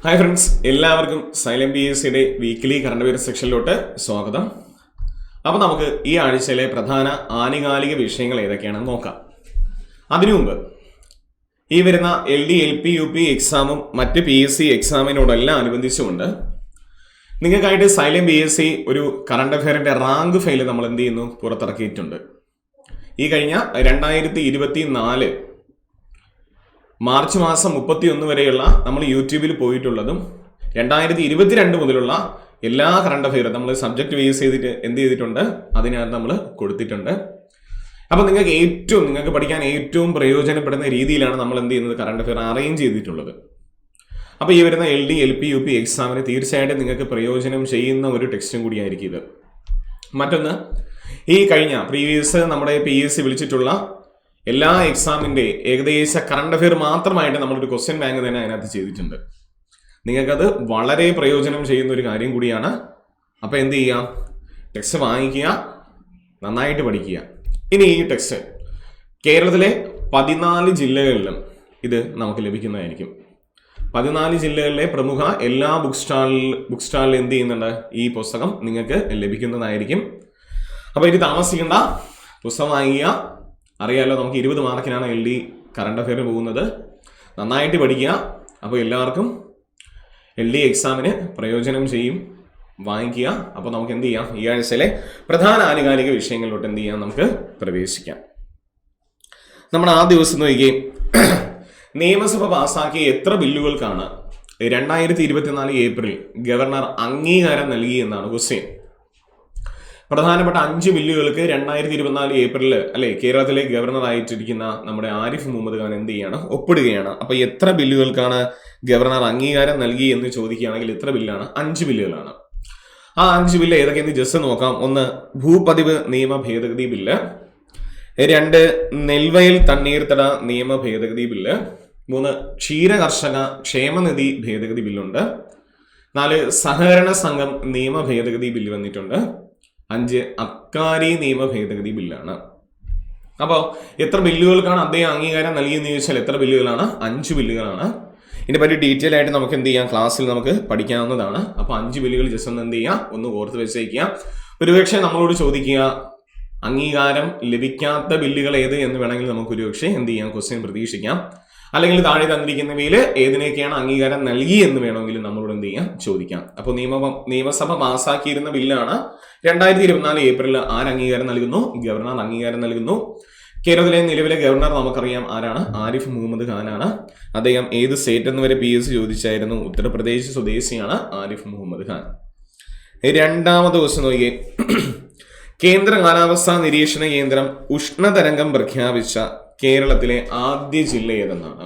Hi friends, എല്ലാവർക്കും xylem P S സിയുടെ weekly current affairs സെക്ഷനിലോട്ട് സ്വാഗതം. അപ്പോൾ നമുക്ക് ഈ ആഴ്ചയിലെ പ്രധാന ആനുകാലിക വിഷയങ്ങൾ ഏതൊക്കെയാണെന്ന് നോക്കാം. അതിനു മുമ്പ് ഈ വരുന്ന LD, LP, UP എക്സാമും മറ്റ് PSC എക്സാമിനോടെല്ലാം അനുബന്ധിച്ചുകൊണ്ട് നിങ്ങൾക്കായിട്ട് സൈലം PSC ഒരു കറണ്ട് അഫയറിന്റെ റാങ്ക് ഫയൽ നമ്മൾ എന്ത് ചെയ്യുന്നു പുറത്തിറക്കിയിട്ടുണ്ട്. ഈ കഴിഞ്ഞ 2024 മാർച്ച് മാസം 31 വരെയുള്ള നമ്മൾ യൂട്യൂബിൽ പോയിട്ടുള്ളതും 2022 മുതലുള്ള എല്ലാ കറണ്ട് അഫയറും നമ്മൾ സബ്ജക്ട് ബേസ് ചെയ്തിട്ട് എന്ത് ചെയ്തിട്ടുണ്ട്, അതിനകത്ത് നമ്മൾ കൊടുത്തിട്ടുണ്ട്. അപ്പോൾ നിങ്ങൾക്ക് പഠിക്കാൻ ഏറ്റവും പ്രയോജനപ്പെടുന്ന രീതിയിലാണ് നമ്മൾ എന്ത് ചെയ്യുന്നത്, കറണ്ട് അഫയർ അറേഞ്ച് ചെയ്തിട്ടുള്ളത്. അപ്പോൾ ഈ വരുന്ന LD, LP, UP എക്സാമിന് തീർച്ചയായിട്ടും നിങ്ങൾക്ക് പ്രയോജനം ചെയ്യുന്ന ഒരു ടെക്സ്റ്റും കൂടിയായിരിക്കും ഇത്. മറ്റൊന്ന്, ഈ കഴിഞ്ഞ പ്രീവിയസ് നമ്മുടെ PSC വിളിച്ചിട്ടുള്ള എല്ലാ എക്സാമിൻ്റെ ഏകദേശ കറണ്ട് അഫയർ മാത്രമായിട്ട് നമ്മളൊരു ക്വസ്റ്റ്യൻ ബാങ്ക് തന്നെ അതിനകത്ത് ചെയ്തിട്ടുണ്ട്. നിങ്ങൾക്കത് വളരെ പ്രയോജനം ചെയ്യുന്ന ഒരു കാര്യം കൂടിയാണ്. അപ്പോൾ എന്ത് ചെയ്യുക, ടെക്സ്റ്റ് വാങ്ങിക്കുക, നന്നായിട്ട് പഠിക്കുക. ഇനി ഈ ടെക്സ്റ്റ് കേരളത്തിലെ 14 ജില്ലകളിലും ഇത് നമുക്ക് ലഭിക്കുന്നതായിരിക്കും. 14 ജില്ലകളിലെ പ്രമുഖ എല്ലാ ബുക്ക് സ്റ്റാളിൽ എന്ത് ചെയ്യുന്നുണ്ട്, ഈ പുസ്തകം നിങ്ങൾക്ക് ലഭിക്കുന്നതായിരിക്കും. അപ്പോൾ ഇനി താമസിക്കേണ്ട, പുസ്തകം വാങ്ങിക്കുക. അറിയാലോ, നമുക്ക് 20 മാർക്കിനാണ് LD കറണ്ട് അഫയർ പോകുന്നത്. നന്നായിട്ട് പഠിക്കുക. അപ്പോൾ എല്ലാവർക്കും LD എക്സാമിന് പ്രയോജനം ചെയ്യും, വാങ്ങിക്കുക. അപ്പോൾ നമുക്ക് എന്ത് ചെയ്യാം, ഈ ആഴ്ചയിലെ പ്രധാന ആനുകാലിക വിഷയങ്ങളിലോട്ട് എന്ത് ചെയ്യാം, നമുക്ക് പ്രവേശിക്കാം. നമ്മൾ ആ ദിവസം നോക്കുകയും നിയമസഭ പാസാക്കിയ എത്ര ബില്ലുകൾക്കാണ് 2024 ഏപ്രിൽ ഗവർണർ അംഗീകാരം നൽകി എന്നാണ് ക്വസ്റ്റ്യൻ. പ്രധാനപ്പെട്ട 5 ബില്ലുകൾക്ക് 2024 ഏപ്രിലിൽ കേരളത്തിലെ ഗവർണർ ആയിട്ടിരിക്കുന്ന നമ്മുടെ ആരിഫ് മുഹമ്മദ് ഖാൻ എന്ത് ചെയ്യാണ്, ഒപ്പിടുകയാണ്. അപ്പൊ എത്ര ബില്ലുകൾക്കാണ് ഗവർണർ അംഗീകാരം നൽകി എന്ന് ചോദിക്കുകയാണെങ്കിൽ എത്ര ബില്ലാണ്? 5 ബില്ലുകളാണ്. ആ 5 ബില്ല് ഏതൊക്കെയെന്ന് ജസ്റ്റ് നോക്കാം. 1, ഭൂപതിവ് നിയമ ഭേദഗതി ബില്ല്. 2, നെൽവയൽ തണ്ണീർത്തട നിയമ ഭേദഗതി ബില്ല്. 3, ക്ഷീരകർഷക ക്ഷേമനിധി ഭേദഗതി ബില്ലുണ്ട്. 4, സഹകരണ സംഘം നിയമ ഭേദഗതി ബില്ല് വന്നിട്ടുണ്ട്. 5, അബ്കാരി നിയമ ഭേദഗതി ബില്ലാണ്. അപ്പോൾ എത്ര ബില്ലുകൾക്കാണ് അദ്ദേഹം അംഗീകാരം നൽകിയെന്ന് ചോദിച്ചാൽ എത്ര ബില്ലുകളാണ്? 5 ബില്ലുകളാണ്. ഇതിനെപ്പറ്റി ഡീറ്റെയിൽ ആയിട്ട് നമുക്ക് എന്ത് ചെയ്യാം, ക്ലാസ്സിൽ നമുക്ക് പഠിക്കാവുന്നതാണ്. അപ്പോൾ 5 ബില്ലുകൾ ജസ്റ്റ് ഒന്ന് എന്ത് ചെയ്യുക, ഒന്ന് ഓർത്ത് വെച്ചേക്കുക. ഒരുപക്ഷെ നമ്മളോട് ചോദിക്കുക അംഗീകാരം ലഭിക്കാത്ത ബില്ലുകൾ ഏത് എന്ന് വേണമെങ്കിൽ നമുക്ക് ഒരുപക്ഷെ എന്ത് ചെയ്യാം, ക്വസ്റ്റ്യൻ പ്രതീക്ഷിക്കാം. അല്ലെങ്കിൽ താഴെ തന്നിരിക്കുന്നവയിൽ ഏതിനൊക്കെയാണ് അംഗീകാരം നൽകി എന്ന് വേണമെങ്കിലും നമ്മളോട് എന്ത് ചെയ്യാം, ചോദിക്കാം. അപ്പോൾ നിയമസഭ പാസ്സാക്കിയിരുന്ന ബില്ലാണ് 2024 ഏപ്രിലിൽ ആര് അംഗീകാരം നൽകുന്നു? ഗവർണർ അംഗീകാരം നൽകുന്നു. കേരളത്തിലെ നിലവിലെ ഗവർണർ നമുക്കറിയാം ആരാണ്? ആരിഫ് മുഹമ്മദ് ഖാനാണ്. അദ്ദേഹം ഏത് സ്റ്റേറ്റ് എന്ന് വരെ PSC ചോദിച്ചായിരുന്നു. ഉത്തർപ്രദേശ് സ്വദേശിയാണ് ആരിഫ് മുഹമ്മദ് ഖാൻ. രണ്ടാമത്തെ ക്വസ്റ്റ്യൻ നോക്കിയേ, കേന്ദ്ര കാലാവസ്ഥാ നിരീക്ഷണ കേന്ദ്രം ഉഷ്ണതരംഗം പ്രഖ്യാപിച്ച കേരളത്തിലെ ആദ്യ ജില്ല ഏതെന്നാണ്?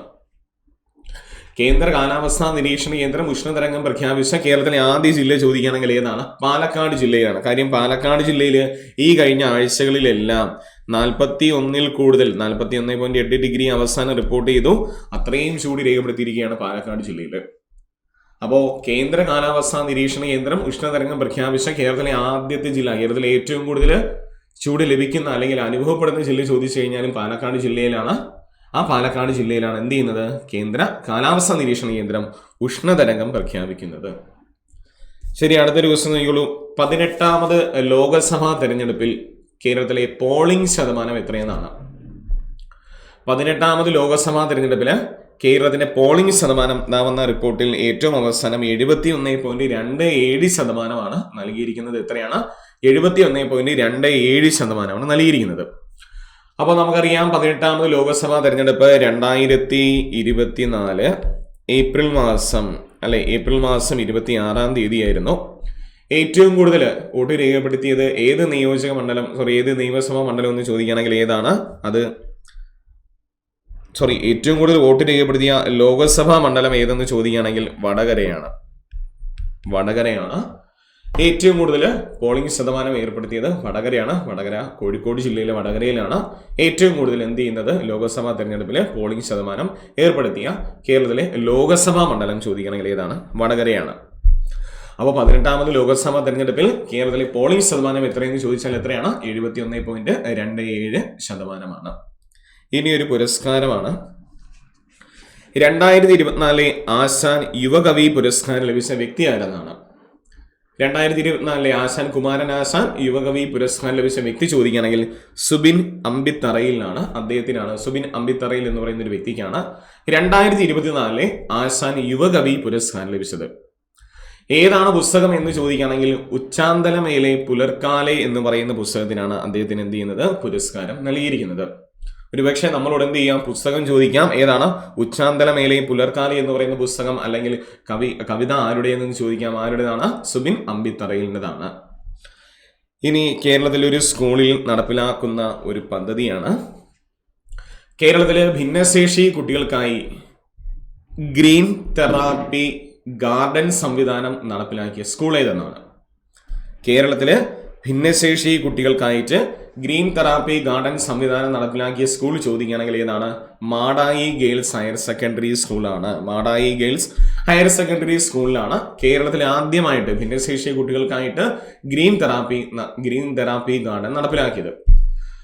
കേന്ദ്ര കാലാവസ്ഥാ നിരീക്ഷണ കേന്ദ്രം ഉഷ്ണതരംഗം പ്രഖ്യാപിച്ച കേരളത്തിലെ ആദ്യ ജില്ല ചോദിക്കുകയാണെങ്കിൽ ഏതാണ്? പാലക്കാട് ജില്ലയാണ്. കാര്യം പാലക്കാട് ജില്ലയിൽ ഈ കഴിഞ്ഞ ആഴ്ചകളിലെല്ലാം 41-ൽ കൂടുതൽ 41.8 ഡിഗ്രി അവസാനം റിപ്പോർട്ട് ചെയ്തു. അത്രയും ചൂട് രേഖപ്പെടുത്തിയിരിക്കുകയാണ് പാലക്കാട് ജില്ലയിൽ. അപ്പോൾ കേന്ദ്ര കാലാവസ്ഥാ നിരീക്ഷണ കേന്ദ്രം ഉഷ്ണതരംഗം പ്രഖ്യാപിച്ച കേരളത്തിലെ ആദ്യത്തെ ജില്ല, കേരളത്തിലെ ഏറ്റവും കൂടുതൽ ചൂട് ലഭിക്കുന്ന അല്ലെങ്കിൽ അനുഭവപ്പെടുന്ന ജില്ല ചോദിച്ചു കഴിഞ്ഞാലും പാലക്കാട് ജില്ലയിലാണ്. ആ പാലക്കാട് ജില്ലയിലാണ് എന്ത് ചെയ്യുന്നത്, കേന്ദ്ര കാലാവസ്ഥാ നിരീക്ഷണ കേന്ദ്രം ഉഷ്ണതരംഗം പ്രഖ്യാപിക്കുന്നത്. ശരി, അടുത്തൊരു ക്വസ്റ്റ്യൻ നോക്കിയോളൂ. 18ാമത് ലോകസഭാ തെരഞ്ഞെടുപ്പിൽ കേരളത്തിലെ പോളിംഗ് ശതമാനം എത്രയെന്നാണ്? 18ാമത് ലോകസഭാ തെരഞ്ഞെടുപ്പിൽ കേരളത്തിന്റെ പോളിംഗ് ശതമാനം വന്ന റിപ്പോർട്ടിൽ ഏറ്റവും അവസാനം 71.27% നൽകിയിരിക്കുന്നത്. എത്രയാണ്? 71.27% നൽകിയിരിക്കുന്നത്. അപ്പോൾ നമുക്കറിയാം 18ാമത് ലോകസഭാ തെരഞ്ഞെടുപ്പ് 2024 ഏപ്രിൽ മാസം 26-ാം തീയതിയായിരുന്നു. ഏറ്റവും കൂടുതൽ വോട്ട് രേഖപ്പെടുത്തിയത് ഏത് ഏത് നിയമസഭാ മണ്ഡലം എന്ന് ചോദിക്കുകയാണെങ്കിൽ ഏതാണ് അത്? ഏറ്റവും കൂടുതൽ വോട്ട് രേഖപ്പെടുത്തിയ ലോകസഭാ മണ്ഡലം ഏതെന്ന് ചോദിക്കുകയാണെങ്കിൽ വടകരയാണ്. ഏറ്റവും കൂടുതൽ പോളിംഗ് ശതമാനം ഏർപ്പെടുത്തിയത് വടകരയാണ്. വടകര കോഴിക്കോട് ജില്ലയിലെ വടകരയിലാണ് ഏറ്റവും കൂടുതൽ എന്ത് ചെയ്യുന്നത്, ലോകസഭാ തെരഞ്ഞെടുപ്പിൽ പോളിംഗ് ശതമാനം ഏർപ്പെടുത്തിയ കേരളത്തിലെ ലോകസഭാ മണ്ഡലം ചോദിക്കുകയാണെങ്കിൽ ഏതാണ്? വടകരയാണ്. അപ്പോൾ 18ാമത് ലോകസഭാ തെരഞ്ഞെടുപ്പിൽ കേരളത്തിലെ പോളിംഗ് ശതമാനം എത്രയെന്ന് ചോദിച്ചാൽ എത്രയാണ്? 71.27%. ഇനിയൊരു പുരസ്കാരമാണ്. 2024 ആശാൻ യുവകവി പുരസ്കാരം ലഭിച്ച വ്യക്തി ആരെന്നാണ്? 2024 ആശാൻ കുമാരൻ ആശാൻ യുവകവി പുരസ്കാരം ലഭിച്ച വ്യക്തി ചോദിക്കുകയാണെങ്കിൽ സുബിൻ അമ്പിത്തറയിലാണ്. അദ്ദേഹത്തിനാണ്. സുബിൻ അമ്പിത്തറയിൽ എന്ന് പറയുന്ന ഒരു വ്യക്തിക്കാണ് 2024 ആശാൻ യുവകവി പുരസ്കാരം ലഭിച്ചത്. ഏതാണ് പുസ്തകം എന്ന് ചോദിക്കുകയാണെങ്കിൽ ഉച്ചാന്തലമേലെ പുലർക്കാലെ എന്ന് പറയുന്ന പുസ്തകത്തിനാണ് അദ്ദേഹത്തിന് എന്ത് ചെയ്യുന്നത്? പുരസ്കാരം നൽകിയിരിക്കുന്നത്. ഒരുപക്ഷെ നമ്മളോട് എന്ത് ചെയ്യാം? പുസ്തകം ചോദിക്കാം. ഏതാണ്? ഉച്ചാന്തലമേലെ പുലർക്കാലെ എന്ന് പറയുന്ന പുസ്തകം അല്ലെങ്കിൽ കവിത ആരുടേതെന്ന് ചോദിക്കാം. ആരുടേതാണ്? സുബിൻ അമ്പിത്തറയിലിൻ്റെതാണ്. ഇനി കേരളത്തിലൊരു സ്കൂളിൽ നടപ്പിലാക്കുന്ന ഒരു പദ്ധതിയാണ്. കേരളത്തിലെ ഭിന്നശേഷി കുട്ടികൾക്കായി ഗ്രീൻ തെറാപ്പി ഗാർഡൻ സംവിധാനം നടപ്പിലാക്കിയ സ്കൂൾ ഏതെന്നാണ്? കേരളത്തിലെ ഭിന്നശേഷി കുട്ടികൾക്കായിട്ട് ഗ്രീൻ തെറാപ്പി ഗാർഡൻ സംവിധാനം നടപ്പിലാക്കിയ സ്കൂൾ ചോദിക്കുകയാണെങ്കിൽ ഏതാണ്? മാടായി ഗേൾസ് ഹയർ സെക്കൻഡറി സ്കൂളാണ്. മാടായി ഗേൾസ് ഹയർ സെക്കൻഡറി സ്കൂളിലാണ് കേരളത്തിൽ ആദ്യമായിട്ട് ഭിന്നശേഷി കുട്ടികൾക്കായിട്ട് ഗ്രീൻ തെറാപ്പി ഗാർഡൻ നടപ്പിലാക്കിയത്.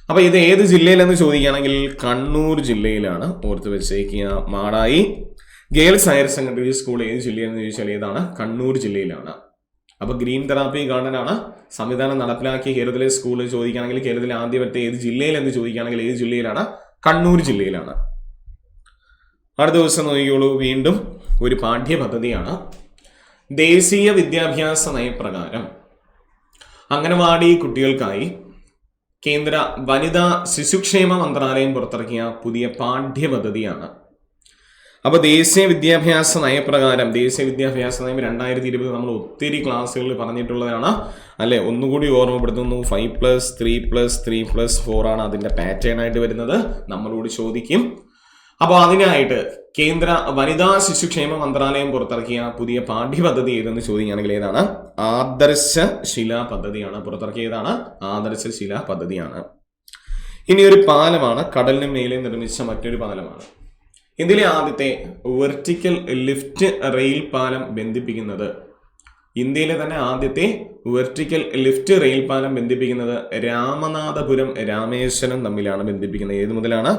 അപ്പൊ ഇത് ഏത് ജില്ലയിലെന്ന് ചോദിക്കുകയാണെങ്കിൽ കണ്ണൂർ ജില്ലയിലാണ്. ഓർത്ത് വെച്ചേക്കുക. Madayi girls higher secondary school ഏത് ജില്ലയെന്ന് ചോദിച്ചാൽ ഏതാണ്? കണ്ണൂർ ജില്ലയിലാണ്. അപ്പൊ ഗ്രീൻ തെറാപ്പി ഗാർഡൻ ആണ് സംവിധാനം നടപ്പിലാക്കിയ കേരളത്തിലെ സ്കൂൾ ചോദിക്കുകയാണെങ്കിൽ കേരളത്തിലെ ആദ്യത്തെ ഏത് ജില്ലയിൽ എന്ന് ചോദിക്കുകയാണെങ്കിൽ ഏത് ജില്ലയിലാണ്? കണ്ണൂർ ജില്ലയിലാണ്. അടുത്ത ദിവസം നോക്കിയോളൂ. വീണ്ടും ഒരു പാഠ്യപദ്ധതിയാണ്. ദേശീയ വിദ്യാഭ്യാസ നയപ്രകാരം അംഗനവാടി കുട്ടികൾക്കായി കേന്ദ്ര വനിതാ ശിശുക്ഷേമ മന്ത്രാലയം പുറത്തിറക്കിയ പുതിയ പാഠ്യപദ്ധതിയാണ്. അപ്പോൾ ദേശീയ വിദ്യാഭ്യാസ നയപ്രകാരം, ദേശീയ വിദ്യാഭ്യാസ നയം 2020 നമ്മൾ ഒത്തിരി ക്ലാസ്സുകളിൽ പറഞ്ഞിട്ടുള്ളതാണ് അല്ലെ. ഒന്നുകൂടി ഓർമ്മപ്പെടുത്തുന്നു. 5+3+3+4 ആണ് അതിന്റെ പാറ്റേൺ ആയിട്ട് വരുന്നത്. നമ്മളോട് ചോദിക്കും. അപ്പോൾ അതിനായിട്ട് കേന്ദ്ര വനിതാ ശിശുക്ഷേമ മന്ത്രാലയം പുറത്തിറക്കിയ പുതിയ പാഠ്യപദ്ധതി ഏതെന്ന് ചോദിക്കുകയാണെങ്കിൽ ഏതാണ്? ആദർശശില പദ്ധതിയാണ്. പുറത്തിറക്കിയതാണ് ആദർശശില പദ്ധതിയാണ്. ഇനി ഒരു പാലമാണ്. കടലിന് മേലെ നിർമ്മിച്ച മറ്റൊരു പാലമാണ്. ഇതിലെ ആദ്യത്തെ വെർട്ടിക്കൽ ലിഫ്റ്റ് റെയിൽ പാലം ബന്ധിപ്പിക്കുന്നത്, ഇന്ത്യയിലെ തന്നെ ആദ്യത്തെ വെർട്ടിക്കൽ ലിഫ്റ്റ് റെയിൽ പാലം ബന്ധിപ്പിക്കുന്നത് രാമനാഥപുരം രാമേശ്വരം തമ്മിലാണ് ബന്ധിപ്പിക്കുന്നത്. ഏത് മുതലാണ്?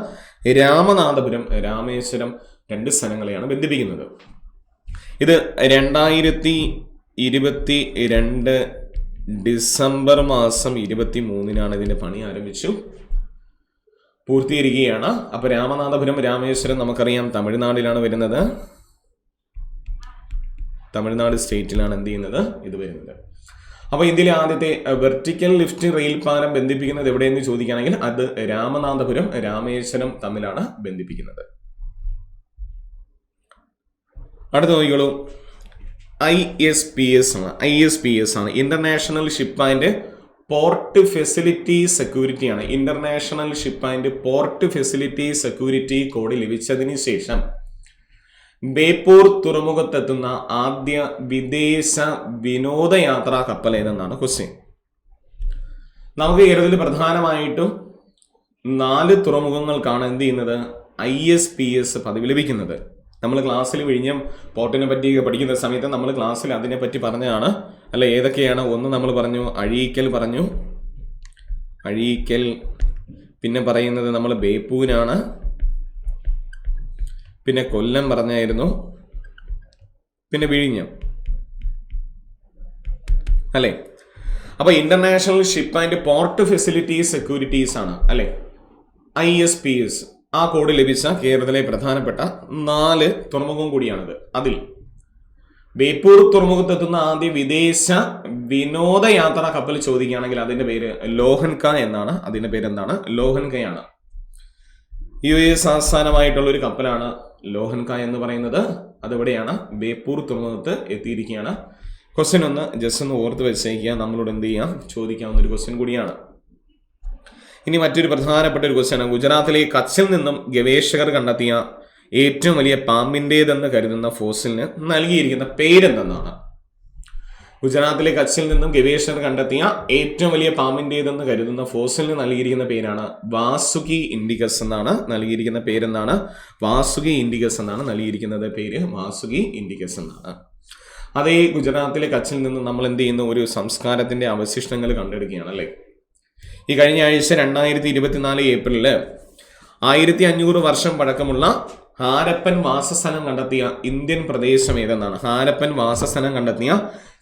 രാമനാഥപുരം രാമേശ്വരം 2 സ്ഥലങ്ങളെയാണ് ബന്ധിപ്പിക്കുന്നത്. ഇത് 2022 ഡിസംബർ മാസം 23-നാണ് ഇതിന്റെ പണി ആരംഭിച്ചു. പൂർത്തീകരിക്കുകയാണ്. അപ്പൊ രാമനാഥപുരം രാമേശ്വരം നമുക്കറിയാം തമിഴ്നാടിലാണ് വരുന്നത്. തമിഴ്നാട് സ്റ്റേറ്റിലാണ് എന്ത് ചെയ്യുന്നത്? ഇത് വരുന്നത്. അപ്പൊ ഇന്ത്യയിലെ ആദ്യത്തെ വെർട്ടിക്കൽ ലിഫ്റ്റ് റെയിൽ പാലം ബന്ധിപ്പിക്കുന്നത് എവിടെയെന്ന് ചോദിക്കുകയാണെങ്കിൽ അത് രാമനാഥപുരം രാമേശ്വരം തമ്മിലാണ് ബന്ധിപ്പിക്കുന്നത്. അടുത്ത നോക്കിക്കോളൂ. ISPS ആണ്. International ship and port facility security ആണ്. International ship and port facility security code ലഭിച്ചതിന് ശേഷം ബേപ്പൂർ തുറമുഖത്തെത്തുന്ന ആദ്യ വിദേശ വിനോദയാത്രാ കപ്പൽ ഏതെന്നാണ് ക്വസ്റ്റ്യൻ. നമുക്ക് കേരളത്തിൽ പ്രധാനമായിട്ടും 4 തുറമുഖങ്ങൾക്കാണ് എന്ത് ചെയ്യുന്നത്? ISPS പദവി ലഭിക്കുന്നത്. നമ്മൾ ക്ലാസ്സിൽ വിഴിഞ്ഞം പോർട്ടിനെ പറ്റി പഠിക്കുന്ന സമയത്ത് നമ്മൾ ക്ലാസ്സിൽ അതിനെപ്പറ്റി പറഞ്ഞതാണ് അല്ല. ഏതൊക്കെയാണ്? ഒന്ന് നമ്മൾ പറഞ്ഞു അഴീക്കൽ പറഞ്ഞു. പിന്നെ പറയുന്നത് നമ്മൾ ബേപ്പൂരാണ്. പിന്നെ കൊല്ലം പറഞ്ഞായിരുന്നു. പിന്നെ വിഴിഞ്ഞം അല്ലെ. അപ്പൊ international ship and port facility securities ആണ് അല്ലെ, ISPS. ആ കോഡ് ലഭിച്ച കേരളത്തിലെ പ്രധാനപ്പെട്ട 4 തുറമുഖം കൂടിയാണിത്. അതിൽ ബേപ്പൂർ തുറമുഖത്തെത്തുന്ന ആദ്യ വിദേശ വിനോദയാത്രാ കപ്പൽ ചോദിക്കുകയാണെങ്കിൽ അതിന്റെ പേര് ലോഹൻക എന്നാണ്. അതിന്റെ പേര് എന്താണ്? ലോഹൻകയാണ്. US ആസ്ഥാനമായിട്ടുള്ള ഒരു കപ്പലാണ് ലോഹൻക എന്ന് പറയുന്നത്. അതെവിടെയാണ്? ബേപ്പൂർ തുറമുഖത്ത് എത്തിയിരിക്കുകയാണ്. ക്വസ്റ്റ്യൻ ജസ്റ്റ് ഒന്ന് ഓർത്ത് വെച്ചേക്കുക. നമ്മളോട് എന്ത് ചെയ്യാം? ചോദിക്കാവുന്ന ഒരു ക്വസ്റ്റ്യൻ കൂടിയാണ്. ഇനി മറ്റൊരു പ്രധാനപ്പെട്ട ഒരു ക്വസ്റ്റ്യനാണ്. ഗുജറാത്തിലെ കച്ചിൽ നിന്നും ഗവേഷകർ കണ്ടെത്തിയ ഏറ്റവും വലിയ പാമ്പിൻ്റേതെന്ന് കരുതുന്ന ഫോസിലിന് നൽകിയിരിക്കുന്ന പേരെന്തെന്നാണ്? ഗുജറാത്തിലെ കച്ചിൽ നിന്നും ഗവേഷകർ കണ്ടെത്തിയ ഏറ്റവും വലിയ പാമ്പിൻ്റേതെന്ന് കരുതുന്ന ഫോസിലിന് നൽകിയിരിക്കുന്ന പേരാണ് വാസുകി ഇൻഡിക്കസ് എന്നാണ്. നൽകിയിരിക്കുന്ന പേരെന്താണ്? വാസുകി ഇൻഡിക്കസ് എന്നാണ് നൽകിയിരിക്കുന്നത്. പേര് വാസുകി ഇൻഡിക്കസ് എന്നാണ്. അതേ ഗുജറാത്തിലെ കച്ചിൽ നിന്ന് നമ്മൾ എന്ത് ചെയ്യുന്ന ഒരു സംസ്കാരത്തിന്റെ അവശിഷ്ടങ്ങൾ കണ്ടെടുക്കുകയാണ് അല്ലേ. ഈ കഴിഞ്ഞ ആഴ്ച 2024 ഏപ്രിലില് 1500 വർഷം പഴക്കമുള്ള ഹാരപ്പൻ വാസസ്ഥലം കണ്ടെത്തിയ ഇന്ത്യൻ പ്രദേശം ഏതെന്നാണ്. ഹാരപ്പൻ വാസസ്ഥലം കണ്ടെത്തിയ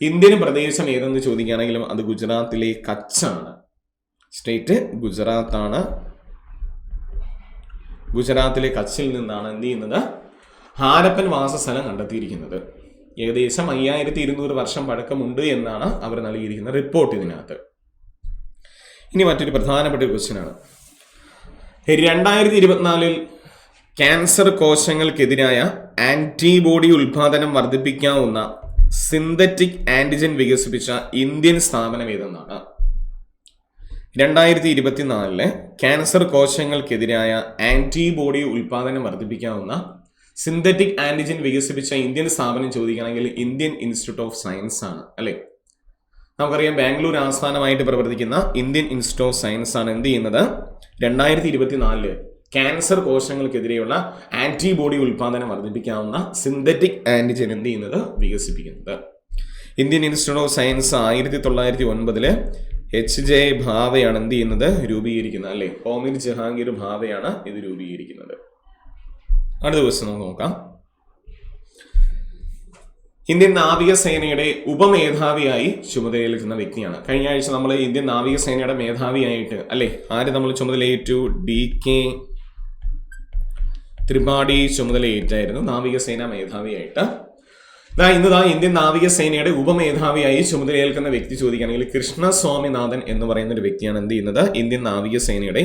ഇന്ത്യൻ പ്രദേശം ഏതെന്ന് ചോദിക്കുകയാണെങ്കിലും അത് ഗുജറാത്തിലെ കച്ചാണ്. സ്റ്റേറ്റ് ഗുജറാത്താണ്. ഗുജറാത്തിലെ കച്ചിൽ നിന്നാണ് എന്ത് ചെയ്യുന്നത്, ഹാരപ്പൻ വാസസ്ഥലം കണ്ടെത്തിയിരിക്കുന്നത്. ഏകദേശം 5200 വർഷം പഴക്കമുണ്ട് എന്നാണ് അവർ നൽകിയിരിക്കുന്ന റിപ്പോർട്ട് ഇതിനകത്ത്. ഇനി മറ്റൊരു പ്രധാനപ്പെട്ട ഒരു ക്വസ്റ്റ്യൻ ആണ്. 2024 ക്യാൻസർ കോശങ്ങൾക്കെതിരായ ആന്റിബോഡി ഉൽപാദനം വർദ്ധിപ്പിക്കാവുന്ന സിന്തറ്റിക് ആന്റിജൻ വികസിപ്പിച്ച ഇന്ത്യൻ സ്ഥാപനം ഏതെന്നാണ്. 2024 ക്യാൻസർ കോശങ്ങൾക്കെതിരായ ആന്റിബോഡി ഉൽപാദനം വർദ്ധിപ്പിക്കാവുന്ന സിന്തറ്റിക് ആന്റിജൻ വികസിപ്പിച്ച ഇന്ത്യൻ സ്ഥാപനം ചോദിക്കുകയാണെങ്കിൽ ഇന്ത്യൻ ഇൻസ്റ്റിറ്റ്യൂട്ട് ഓഫ് സയൻസ് ആണ്, അല്ലെ? നമുക്കറിയാം ബാംഗ്ലൂർ ആസ്ഥാനമായിട്ട് പ്രവർത്തിക്കുന്ന ഇന്ത്യൻ ഇൻസ്റ്റിറ്റ്യൂട്ട് ഓഫ് സയൻസ് ആണ് എന്ത് ചെയ്യുന്നത്, 2024 ക്യാൻസർ കോശങ്ങൾക്കെതിരെയുള്ള ആന്റിബോഡി ഉൽപാദനം വർദ്ധിപ്പിക്കാവുന്ന സിന്തറ്റിക് ആന്റിജൻ എന്ത് ചെയ്യുന്നത്, വികസിപ്പിക്കുന്നത്. Indian institute of science 1909 HJ ഭാവയാണ് എന്ത് ചെയ്യുന്നത്, രൂപീകരിക്കുന്നത്, അല്ലെ? ഹോമിർ ജഹാംഗീർ ഭാവയാണ് ഇത് രൂപീകരിക്കുന്നത്. അടുത്ത ദിവസം നമുക്ക് നോക്കാം. ഇന്ത്യൻ നാവികസേനയുടെ ഉപമേധാവിയായി ചുമതലയേൽക്കുന്ന വ്യക്തിയാണ്. കഴിഞ്ഞ ആഴ്ച നമ്മൾ ഇന്ത്യൻ നാവികസേനയുടെ മേധാവിയായിട്ട്, അല്ലെ, ആര് നമ്മൾ ചുമതലയേറ്റു? DK ത്രിപാഠി ചുമതലയേറ്റായിരുന്നു നാവികസേന മേധാവിയായിട്ട്. ഇന്ന് ഇന്ത്യൻ നാവികസേനയുടെ ഉപമേധാവിയായി ചുമതലയേൽക്കുന്ന വ്യക്തി ചോദിക്കുകയാണെങ്കിൽ കൃഷ്ണസ്വാമിനാഥൻ എന്ന് പറയുന്ന ഒരു വ്യക്തിയാണ് എന്ത് ചെയ്യുന്നത്, ഇന്ത്യൻ നാവികസേനയുടെ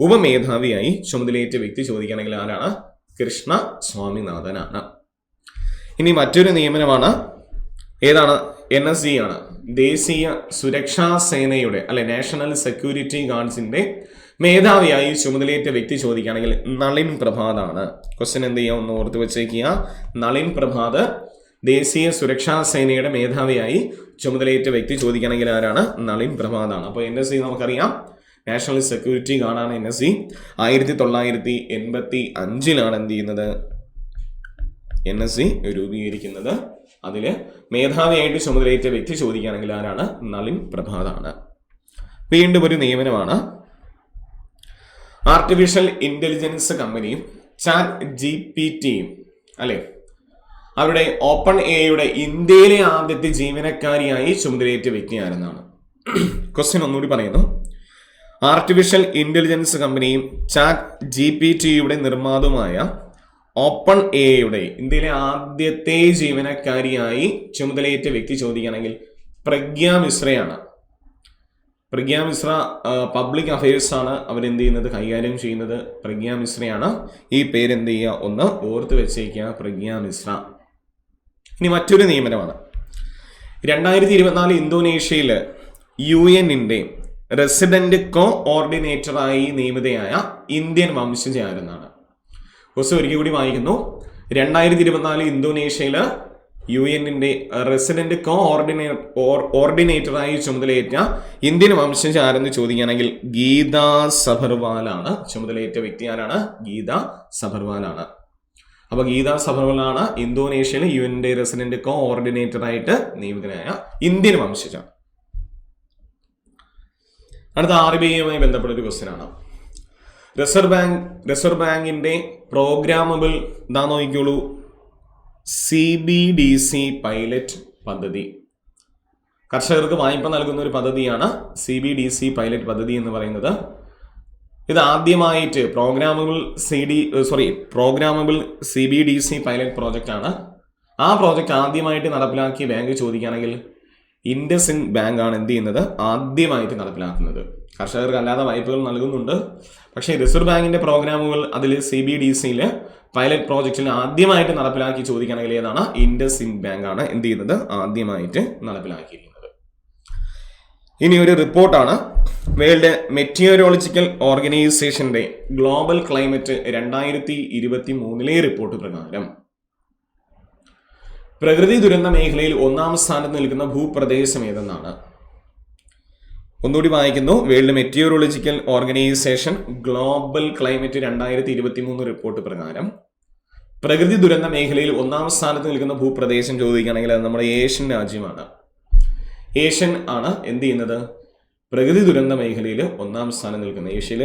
ഉപമേധാവിയായി ചുമതലയേറ്റ വ്യക്തി ചോദിക്കുകയാണെങ്കിൽ ആരാണ്? കൃഷ്ണ സ്വാമിനാഥനാണ്. ഇനി മറ്റൊരു നിയമനമാണ്, ഏതാണ്? NSG ആണ്. ദേശീയ സുരക്ഷാ സേനയുടെ, അല്ലെ, നാഷണൽ സെക്യൂരിറ്റി ഗാർഡ്സിന്റെ മേധാവിയായി ചുമതലയേറ്റ വ്യക്തി ചോദിക്കുകയാണെങ്കിൽ നളിൻ പ്രഭാത് ആണ്. ക്വസ്റ്റ്യൻ എന്ത് ചെയ്യാം, ഒന്ന് ഓർത്ത് വെച്ചേക്കുക. നളിൻ പ്രഭാത് ദേശീയ സുരക്ഷാ സേനയുടെ മേധാവിയായി ചുമതലയേറ്റ വ്യക്തി ചോദിക്കുകയാണെങ്കിൽ ആരാണ്? നളിൻ പ്രഭാത് ആണ്. അപ്പോൾ NSG നമുക്കറിയാം നാഷണൽ സെക്യൂരിറ്റി ഗാർഡാണ് NSG. 1985 എന്ത് ചെയ്യുന്നത്, NSG രൂപീകരിക്കുന്നത്. അതില് മേധാവിയായിട്ട് ചുമതലയേറ്റ വ്യക്തി ചോദിക്കുകയാണെങ്കിൽ ആരാണ്? നളിൻ പ്രഭാതാണ്. വീണ്ടും ഒരു നിയമനമാണ്. ആർട്ടിഫിഷ്യൽ ഇന്റലിജൻസ് കമ്പനിയും ChatGPTയും, അല്ലെ, അവരുടെ ഓപ്പൺ എയുടെ ഇന്ത്യയിലെ ആദ്യത്തെ ജീവനക്കാരിയായി ചുമതലയേറ്റ വ്യക്തി ആരെന്നാണ്. ക്വസ്റ്റ്യൻ ഒന്നുകൂടി പറയുന്നു. ആർട്ടിഫിഷ്യൽ ഇന്റലിജൻസ് കമ്പനിയും ChatGPTയുടെ നിർമ്മാതാവുമായ ഓപ്പൺ എയുടെ ഇന്ത്യയിലെ ആദ്യത്തെ ജീവനക്കാരിയായി ചുമതലയേറ്റ വ്യക്തി ചോദിക്കുകയാണെങ്കിൽ പ്രഗ്യാ മിശ്രയാണ്. പ്രഗ്യാ മിശ്ര പബ്ലിക് അഫയേഴ്സ് ആണ് അവരെന്ത് ചെയ്യുന്നത്, കൈകാര്യം ചെയ്യുന്നത്. പ്രഗ്യാ മിശ്രയാണ്. ഈ പേര് എന്ത് ചെയ്യുക, ഒന്ന് ഓർത്ത് വെച്ചേക്കുക, പ്രഗ്യാ മിശ്ര. ഇനി മറ്റൊരു നിയമനമാണ്. 2024 ഇന്തോനേഷ്യയിൽ UN-ന്റെ റെസിഡന്റ് കോഓർഡിനേറ്ററായി നിയമിതയായ ഇന്ത്യൻ വംശജ ആരെന്നാണ്. ക്വസ്റ്റ്യൻ ഒരിക്കൽ കൂടി വായിക്കുന്നു. 2024 ഇന്തോനേഷ്യയില് UN-ന്റെ റെസിഡന്റ് കോഓർഡിനേറ്ററായി ചുമതലയേറ്റ ഇന്ത്യൻ വംശജ ആരെന്ന് ചോദിക്കുകയാണെങ്കിൽ ഗീത സഭർവാലാണ്. ചുമതലയേറ്റ വ്യക്തി ആരാണ്? ഗീത സഭർവാലാണ്. അപ്പൊ ഗീത സഭർവാലാണ് ഇന്തോനേഷ്യയിലെ UN-ന്റെ റെസിഡന്റ് കോഓർഡിനേറ്ററായിട്ട് നിയമിതനായ ഇന്ത്യൻ വംശജ. അടുത്ത RBIയുമായി ബന്ധപ്പെട്ട ഒരു ക്വസ്റ്റ്യൻ ആണ്. റിസർവ് ബാങ്കിന്റെ പ്രോഗ്രാമബിൾ നോക്കിക്കോളൂ CBDC പൈലറ്റ് പദ്ധതി. കർഷകർക്ക് വായ്പ നൽകുന്ന ഒരു പദ്ധതിയാണ് CBDC പൈലറ്റ് പദ്ധതി എന്ന് പറയുന്നത്. ഇത് ആദ്യമായിട്ട് പ്രോഗ്രാമബിൾ CBDC പൈലറ്റ് പ്രോജക്റ്റ് ആണ്. ആ പ്രോജക്റ്റ് ആദ്യമായിട്ട് നടപ്പിലാക്കിയ ബാങ്ക് ചോദിക്കുകയാണെങ്കിൽ ഇൻഡസ്ഇൻഡ് ബാങ്ക് ആണ് എന്ത് ചെയ്യുന്നത്, ആദ്യമായിട്ട് നടപ്പിലാക്കുന്നത്. കർഷകർക്ക് അല്ലാതെ വായ്പകൾ നൽകുന്നുണ്ട്. പക്ഷേ റിസർവ് ബാങ്കിന്റെ പ്രോഗ്രാമുകൾ അതിൽ CBDCയില് പൈലറ്റ് പ്രോജക്റ്റിൽ ആദ്യമായിട്ട് നടപ്പിലാക്കി ചോദിക്കുകയാണെങ്കിൽ ഏതാണ്? ഇൻഡസ്ഇൻഡ് ബാങ്ക് ആണ് എന്ത് ചെയ്യുന്നത്, ആദ്യമായിട്ട് നടപ്പിലാക്കിയിരിക്കുന്നത്. ഇനി ഒരു റിപ്പോർട്ടാണ്. വേൾഡ് മെറ്റീരിയോളജിക്കൽ ഓർഗനൈസേഷന്റെ ഗ്ലോബൽ ക്ലൈമറ്റ് 2023 റിപ്പോർട്ട് പ്രകാരം പ്രകൃതി ദുരന്ത മേഖലയിൽ 1ാം സ്ഥാനത്ത് നിൽക്കുന്ന ഭൂപ്രദേശം ഏതെന്നാണ്. ഒന്നുകൂടി വായിക്കുന്നു. World meteorological organisation global climate 2023 report പ്രകാരം പ്രകൃതി ദുരന്ത മേഖലയിൽ 1ാം സ്ഥാനത്ത് നിൽക്കുന്ന ഭൂപ്രദേശം ചോദിക്കുകയാണെങ്കിൽ അത് നമ്മുടെ ഏഷ്യൻ രാജ്യമാണ്. ഏഷ്യൻ ആണ് എന്ത് ചെയ്യുന്നത്, പ്രകൃതി ദുരന്ത മേഖലയിൽ 1ാം സ്ഥാനം നിൽക്കുന്നത്. ഏഷ്യയിൽ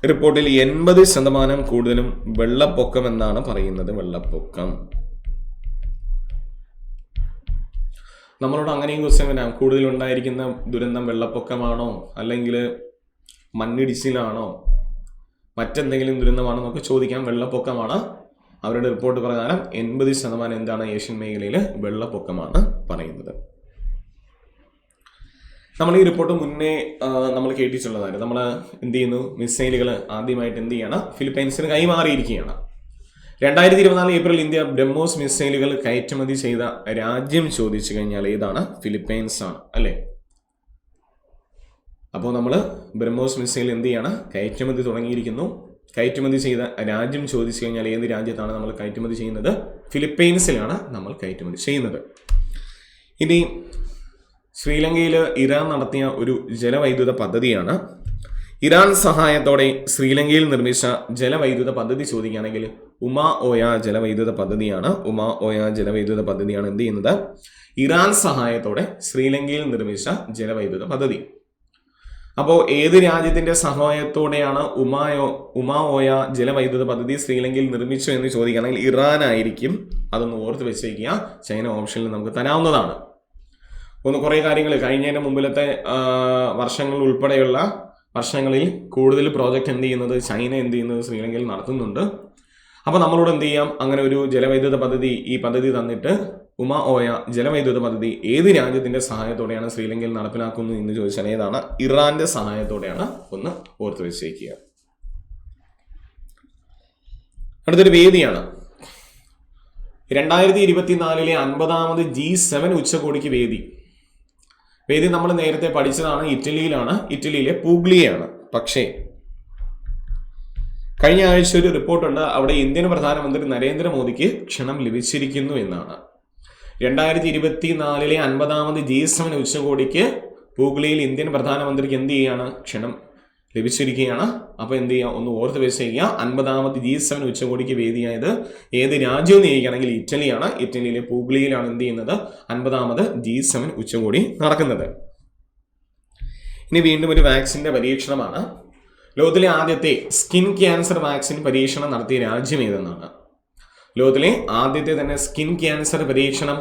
റിപ്പോർട്ടിൽ 80% കൂടുതലും വെള്ളപ്പൊക്കം എന്നാണ് പറയുന്നത്. വെള്ളപ്പൊക്കം. നമ്മളോട് അങ്ങനെയും ക്വസ്റ്റ്യൻ വരാം. കൂടുതൽ ഉണ്ടായിരിക്കുന്ന ദുരന്തം വെള്ളപ്പൊക്കമാണോ, അല്ലെങ്കിൽ മണ്ണിടിച്ചിലാണോ, മറ്റെന്തെങ്കിലും ദുരന്തമാണോ എന്നൊക്കെ ചോദിക്കാം. വെള്ളപ്പൊക്കമാണ്. അവരുടെ റിപ്പോർട്ട് പ്രകാരം 80% എന്താണ് ഏഷ്യൻ മേഖലയിൽ വെള്ളപ്പൊക്കമാണ് പറയുന്നത്. നമ്മൾ ഈ റിപ്പോർട്ട് മുന്നേ നമ്മൾ കേട്ടിട്ടുള്ളതായിരുന്നു. നമ്മൾ എന്ത് ചെയ്യുന്നു, മിസൈലുകൾ ആദ്യമായിട്ട് എന്ത് ചെയ്യണം, ഫിലിപ്പൈൻസിന് കൈമാറിയിരിക്കുകയാണ്. 2024 ഏപ്രിൽ ഇന്ത്യ ബ്രഹ്മോസ് മിസൈലുകൾ കയറ്റുമതി ചെയ്ത രാജ്യം ചോദിച്ചു കഴിഞ്ഞാൽ ഏതാണ്? ഫിലിപ്പൈൻസ് ആണ്, അല്ലേ? അപ്പോൾ നമ്മൾ ബ്രഹ്മോസ് മിസൈൽ എന്ത് ചെയ്യണം, കയറ്റുമതി തുടങ്ങിയിരിക്കുന്നു. കയറ്റുമതി ചെയ്ത രാജ്യം ചോദിച്ചു കഴിഞ്ഞാൽ ഏത് രാജ്യത്താണ് നമ്മൾ കയറ്റുമതി ചെയ്യുന്നത്? ഫിലിപ്പൈൻസിലാണ് നമ്മൾ കയറ്റുമതി ചെയ്യുന്നത്. ഇനി ശ്രീലങ്കയിൽ ഇറാൻ നടത്തിയ ഒരു ജലവൈദ്യുത പദ്ധതിയാണ്. ഇറാൻ സഹായത്തോടെ ശ്രീലങ്കയിൽ നിർമ്മിച്ച ജലവൈദ്യുത പദ്ധതി ചോദിക്കുകയാണെങ്കിൽ ഉമാ ഓയ ജലവൈദ്യുത പദ്ധതിയാണ്. ഉമാ ഓയ ജലവൈദ്യുത പദ്ധതിയാണ് എന്ത് ചെയ്യുന്നത്? ഇറാൻ സഹായത്തോടെ ശ്രീലങ്കയിൽ നിർമ്മിച്ച ജലവൈദ്യുത പദ്ധതി. അപ്പോൾ ഏത് രാജ്യത്തിന്റെ സഹായത്തോടെയാണ് ഉമാ ഓയ ജലവൈദ്യുത പദ്ധതി ശ്രീലങ്കയിൽ നിർമ്മിച്ചു എന്ന് ചോദിക്കുകയാണെങ്കിൽ ഇറാൻ ആയിരിക്കും. അതൊന്ന് ഓർത്ത് വെച്ചേക്കുക. ചൈന ഓപ്ഷനിൽ നമുക്ക് തരാവുന്നതാണ്. കുറേ കാര്യങ്ങൾ കഴിഞ്ഞതിന് മുമ്പിലത്തെ വർഷങ്ങൾ ഉൾപ്പെടെയുള്ള വർഷങ്ങളിൽ കൂടുതൽ പ്രോജക്റ്റ് എന്ത് ചെയ്യുന്നത്, ചൈന എന്ത് ചെയ്യുന്നത്, ശ്രീലങ്കയിൽ നടത്തുന്നുണ്ട്. അപ്പോൾ നമ്മളോട് എന്ത് ചെയ്യാം, അങ്ങനെ ഒരു ജലവൈദ്യുത പദ്ധതി, ഈ പദ്ധതി തന്നിട്ട് ഉമാ ഓയ ജലവൈദ്യുത പദ്ധതി ഏത് രാജ്യത്തിന്റെ സഹായത്തോടെയാണ് ശ്രീലങ്കയിൽ നടപ്പിലാക്കുന്നത് എന്ന് ചോദിച്ചാൽ ഏതാണ്? ഇറാന്റെ സഹായത്തോടെയാണ്. ഒന്ന് ഓർത്ത് വെച്ചേക്കുക. അടുത്തൊരു വേദിയാണ് 2024 50ാമത് G7 ഉച്ചകോടിക്ക് വേദി നമ്മൾ നേരത്തെ പഠിച്ചതാണ്. ഇറ്റലിയിലാണ്, ഇറ്റലിയിലെ പൂഗ്ലിയാണ്. പക്ഷേ കഴിഞ്ഞ ആഴ്ച ഒരു റിപ്പോർട്ടുണ്ട്, അവിടെ ഇന്ത്യൻ പ്രധാനമന്ത്രി നരേന്ദ്രമോദിക്ക് ക്ഷണം ലഭിച്ചിരിക്കുന്നു എന്നാണ്. 2024 50ാമത് G7 ഉച്ചകോടിക്ക് പൂഗ്ലിയിൽ ഇന്ത്യൻ പ്രധാനമന്ത്രിക്ക് എന്ത് ചെയ്യാണ്? ക്ഷണം ലഭിച്ചിരിക്കുകയാണ്. അപ്പോൾ എന്ത് ചെയ്യുക, ഒന്ന് ഓർത്ത് വെച്ചേക്കുക. 50ാമത് G7 ഉച്ചകോടിക്ക് വേദിയായത് ഏത് രാജ്യം ചോദിക്കുകയാണെങ്കിൽ ഇറ്റലിയാണ്. ഇറ്റലിയിലെ പൂഗ്ലിയിലാണ് എന്ത് ചെയ്യുന്നത്? 50ാമത് G7 ഉച്ചകോടി നടക്കുന്നത്. ഇനി വീണ്ടും ഒരു വാക്സിന്റെ പരീക്ഷണമാണ്. ലോകത്തിലെ ആദ്യത്തെ സ്കിൻ ക്യാൻസർ വാക്സിൻ പരീക്ഷണം നടത്തിയ രാജ്യം ഏതെന്നാണ്. ലോകത്തിലെ ആദ്യത്തെ തന്നെ സ്കിൻ ക്യാൻസർ പരീക്ഷണം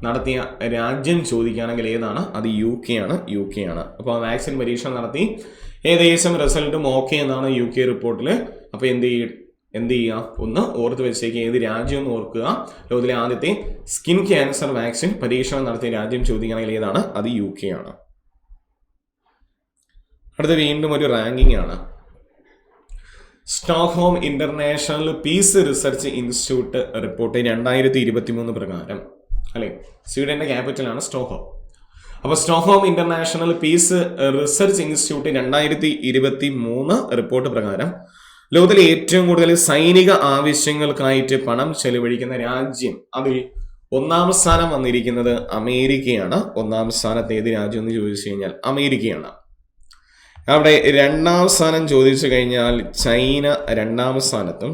നടത്തിയ രാജ്യം ചോദിക്കുകയാണെങ്കിൽ ഏതാണ്? അത് UK ആണ്. UK ആണ്. അപ്പോൾ ആ വാക്സിൻ പരീക്ഷണം നടത്തി ഏകദേശം റിസൾട്ടും ഓക്കെ എന്നാണ് UK റിപ്പോർട്ടിൽ. അപ്പോൾ എന്ത് ചെയ്യുക, ഒന്ന് ഓർത്ത് വെച്ചേക്ക്. ഏത് രാജ്യം എന്ന് ഓർക്കുക. ലോകത്തിലെ ആദ്യത്തെ സ്കിൻ ക്യാൻസർ വാക്സിൻ പരീക്ഷണം നടത്തിയ രാജ്യം ചോദിക്കുകയാണെങ്കിൽ ഏതാണ്? അത് UK ആണ്. അടുത്ത വീണ്ടും ഒരു റാങ്കിങ് ആണ്. Stockholm international peace research institute report 2023 പ്രകാരം, അല്ലെ? സ്വീഡന്റെ ക്യാപിറ്റലാണ് സ്റ്റോക്ക്ഹോം. അപ്പോൾ Stockholm international peace research institute 2023 report പ്രകാരം ലോകത്തിലെ ഏറ്റവും കൂടുതൽ സൈനിക ആവശ്യങ്ങൾക്കായിട്ട് പണം ചെലവഴിക്കുന്ന രാജ്യം, അതിൽ 1ാം സ്ഥാനം വന്നിരിക്കുന്നത് അമേരിക്കയാണ്. 1ാം സ്ഥാനത്ത് ഏത് രാജ്യം എന്ന് ചോദിച്ചു കഴിഞ്ഞാൽ അമേരിക്കയാണ്. അവിടെ 2ാം സ്ഥാനം ചോദിച്ചു കഴിഞ്ഞാൽ ചൈന 2ാം സ്ഥാനത്തും,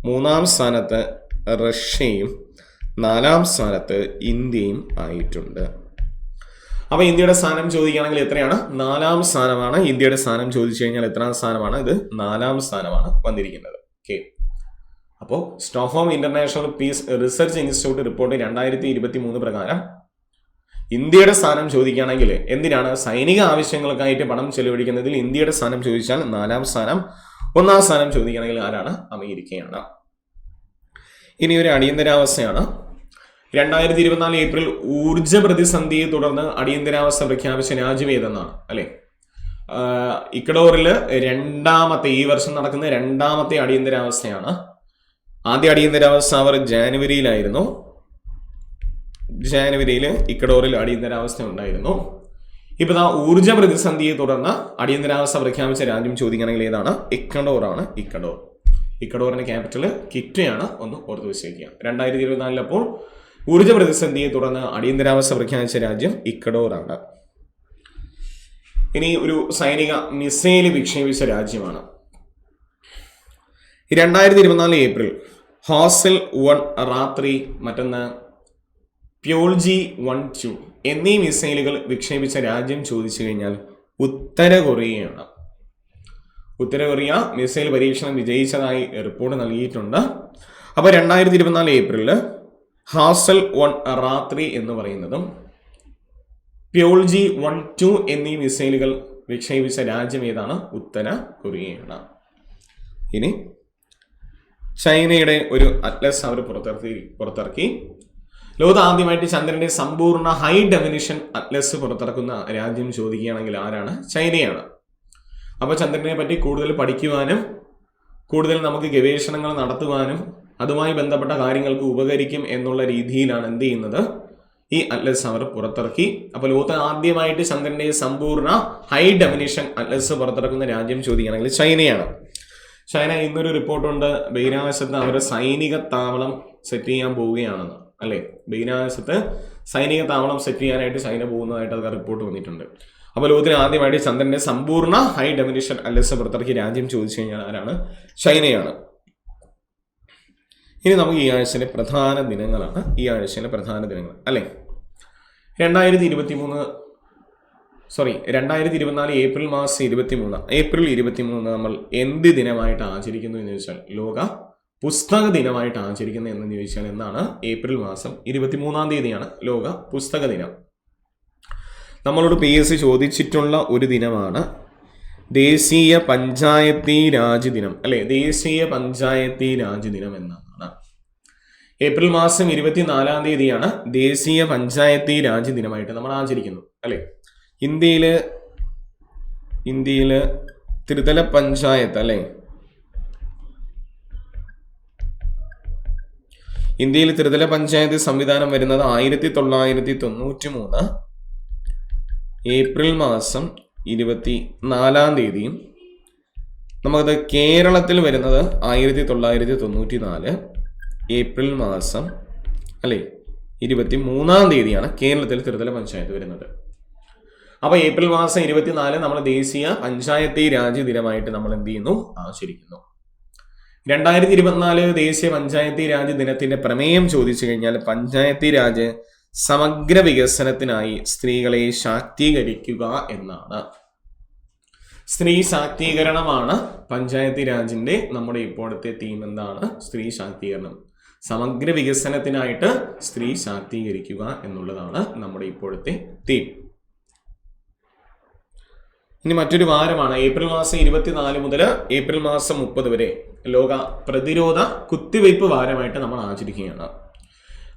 3ാം സ്ഥാനത്ത് റഷ്യയും, 4ാം സ്ഥാനത്ത് ഇന്ത്യയും ആയിട്ടുണ്ട്. അപ്പോൾ ഇന്ത്യയുടെ സ്ഥാനം ചോദിക്കുകയാണെങ്കിൽ എത്രയാണ്? 4ാം സ്ഥാനമാണ്. ഇന്ത്യയുടെ സ്ഥാനം ചോദിച്ചു കഴിഞ്ഞാൽ എത്രാം സ്ഥാനമാണ്? ഇത് 4ാം സ്ഥാനമാണ് വന്നിരിക്കുന്നത്. ഓക്കെ. അപ്പോൾ Stockholm international peace research institute report 2023 പ്രകാരം ഇന്ത്യയുടെ സ്ഥാനം ചോദിക്കുകയാണെങ്കിൽ എന്തിനാണ്? സൈനിക ആവശ്യങ്ങൾക്കായിട്ട് പണം ചെലവഴിക്കുന്നതിൽ ഇന്ത്യയുടെ സ്ഥാനം ചോദിച്ചാൽ 4ാം സ്ഥാനം. 1ാം സ്ഥാനം ചോദിക്കുകയാണെങ്കിൽ ആരാണ്? അമേരിക്കയാണ്. ഇനി ഒരു അടിയന്തരാവസ്ഥയാണ്. 2024 ഏപ്രിൽ ഊർജ പ്രതിസന്ധിയെ തുടർന്ന് അടിയന്തരാവസ്ഥ പ്രഖ്യാപിച്ച രാജ്യം ഏതെന്നാണ്, അല്ലെ? ഇക്വഡോറിൽ ഈ വർഷം നടക്കുന്ന 2ാമത്തെ അടിയന്തരാവസ്ഥയാണ്. ആദ്യ അടിയന്തരാവസ്ഥ അവർ ജാനുവരിയിലായിരുന്നു. ജാനുവരിയിൽ ഇക്വഡോറിൽ അടിയന്തരാവസ്ഥ ഉണ്ടായിരുന്നു. ഇപ്പൊ ഊർജ പ്രതിസന്ധിയെ തുടർന്ന് അടിയന്തരാവസ്ഥ പ്രഖ്യാപിച്ച രാജ്യം ചോദിക്കുകയാണെങ്കിൽ ഏതാണ്? ഇക്വഡോറാണ്. ഇക്വഡോറിന്റെ ക്യാപിറ്റൽ ക്വിറ്റോയാണ്. ഒന്ന് ഓർത്ത് വെച്ചേക്കുക. 2024 അപ്പോൾ ഊർജ പ്രതിസന്ധിയെ തുടർന്ന് അടിയന്തരാവസ്ഥ പ്രഖ്യാപിച്ച രാജ്യം ഇക്വഡോറാണ്. ഇനി ഒരു സൈനിക മിസൈൽ വിക്ഷേപിച്ച രാജ്യമാണ്. 2024 ഏപ്രിൽ ഹോസൽ 1 റാത്രി, മറ്റൊന്ന് പ്യോൾജി 1-2 എന്നീ മിസൈലുകൾ വിക്ഷേപിച്ച രാജ്യം ചോദിച്ചു കഴിഞ്ഞാൽ ഉത്തര കൊറിയയാണ്. ഉത്തര കൊറിയ മിസൈൽ പരീക്ഷണം വിജയിച്ചതായി റിപ്പോർട്ട് നൽകിയിട്ടുണ്ട്. അപ്പോൾ 2024 ഏപ്രിലിൽ ഹാസൽ 1 റാത്രി എന്ന് പറയുന്നതും പ്യോൾജി 1-2 എന്നീ മിസൈലുകൾ വിക്ഷേപിച്ച രാജ്യം ഏതാണ്? ഉത്തര കൊറിയയാണ്. ഇനി ചൈനയുടെ ഒരു അറ്റ്ലസ് അവർ പുറത്തിറക്കി. ലോകത്ത് ആദ്യമായിട്ട് ചന്ദ്രന്റെ സമ്പൂർണ്ണ ഹൈ ഡെഫിനിഷൻ അറ്റ്ലസ് പുറത്തിറക്കുന്ന രാജ്യം ചോദിക്കുകയാണെങ്കിൽ ആരാണ്? ചൈനയാണ്. അപ്പോൾ ചന്ദ്രനെ പറ്റി കൂടുതൽ പഠിക്കുവാനും കൂടുതൽ നമുക്ക് ഗവേഷണങ്ങൾ നടത്തുവാനും അതുമായി ബന്ധപ്പെട്ട കാര്യങ്ങൾക്ക് ഉപകരിക്കും എന്നുള്ള രീതിയിലാണ് എന്ത് ചെയ്യുന്നത്, ഈ അറ്റ്ലസ് അവർ പുറത്തിറക്കി. അപ്പോൾ ലോകത്ത് ആദ്യമായിട്ട് ചന്ദ്രന്റെ സമ്പൂർണ്ണ ഹൈ ഡെഫിനിഷൻ അറ്റ്ലസ് പുറത്തിറക്കുന്ന രാജ്യം ചോദിക്കുകയാണെങ്കിൽ ചൈനയാണ്. ചൈന ഇന്നൊരു റിപ്പോർട്ടുണ്ട്, ബഹിരാകാശത്ത് അവർ സൈനിക താവളം സെറ്റ് ചെയ്യാൻ പോവുകയാണെന്ന്, അല്ലേ? ബഹിരാകാശത്ത് സൈനിക താവളം സെറ്റ് ചെയ്യാനായിട്ട് ചൈന പോകുന്നതായിട്ട് അത് റിപ്പോർട്ട് വന്നിട്ടുണ്ട്. അപ്പോൾ ലോകത്തിന് ആദ്യമായിട്ട് ചന്ദ്രന്റെ സമ്പൂർണ്ണ ഹൈ ഡെഫിനിഷൻ അറ്റ്ലസ് പുറത്തിറക്കിയ രാജ്യം ചോദിച്ചു കഴിഞ്ഞാൽ ആരാണ്? ചൈനയാണ്. ഇനി നമുക്ക് ഈ ആഴ്ചയിലെ പ്രധാന ദിനങ്ങളാണ്. ഈ ആഴ്ചയിലെ പ്രധാന ദിനങ്ങൾ, അല്ലേ? 2024 ഏപ്രിൽ മാസം 23, ഏപ്രിൽ 23 നമ്മൾ എന്ത് ദിനമായിട്ട് ആചരിക്കുന്നു എന്ന് ചോദിച്ചാൽ ലോക പുസ്തക ദിനമായിട്ട് ആചരിക്കുന്നത് എന്ന് ചോദിച്ചാൽ എന്താണ്? ഏപ്രിൽ മാസം 23 തീയതിയാണ് ലോക പുസ്തക ദിനം. നമ്മളോട് PSC ചോദിച്ചിട്ടുള്ള ഒരു ദിനമാണ് ദേശീയ പഞ്ചായത്തി രാജ് ദിനം, അല്ലെ? ദേശീയ പഞ്ചായത്തി രാജ് ദിനം എന്നാണ്. ഏപ്രിൽ മാസം 24 തീയതിയാണ് ദേശീയ പഞ്ചായത്തി രാജ് ദിനമായിട്ട് നമ്മൾ ആചരിക്കുന്നു, അല്ലെ? ഇന്ത്യയില് ത്രിതല പഞ്ചായത്ത്, അല്ലെ? ഇന്ത്യയിൽ ത്രിതല പഞ്ചായത്ത് സംവിധാനം വരുന്നത് 1993 ഏപ്രിൽ മാസം 24 തീയതിയും നമുക്കത് കേരളത്തിൽ വരുന്നത് 1994 ഏപ്രിൽ മാസം, അല്ലേ, 23 തീയതിയാണ് കേരളത്തിൽ ത്രിതല പഞ്ചായത്ത് വരുന്നത്. അപ്പോൾ ഏപ്രിൽ മാസം 24 നമ്മൾ ദേശീയ പഞ്ചായത്തി രാജ് ദിനമായിട്ട് നമ്മൾ എന്ത് ചെയ്യുന്നു? ആചരിക്കുന്നു. 2024 ദേശീയ പഞ്ചായത്തി രാജ് ദിനത്തിന്റെ പ്രമേയം ചോദിച്ചു കഴിഞ്ഞാൽ പഞ്ചായത്തി രാജ് സമഗ്ര വികസനത്തിനായി സ്ത്രീകളെ ശാക്തീകരിക്കുക എന്നാണ്. സ്ത്രീ ശാക്തീകരണമാണ് പഞ്ചായത്തി രാജിന്റെ നമ്മുടെ ഇപ്പോഴത്തെ തീം. എന്താണ്? സ്ത്രീ ശാക്തീകരണം. സമഗ്ര വികസനത്തിനായിട്ട് സ്ത്രീ ശാക്തീകരിക്കുക എന്നുള്ളതാണ് നമ്മുടെ ഇപ്പോഴത്തെ തീം. ഇനി മറ്റൊരു വാരമാണ് ഏപ്രിൽ മാസം 24 മുതൽ ഏപ്രിൽ മാസം 30 വരെ ലോക പ്രതിരോധ കുത്തിവയ്പ് വാരമായിട്ട് നമ്മൾ ആചരിക്കുകയാണ്.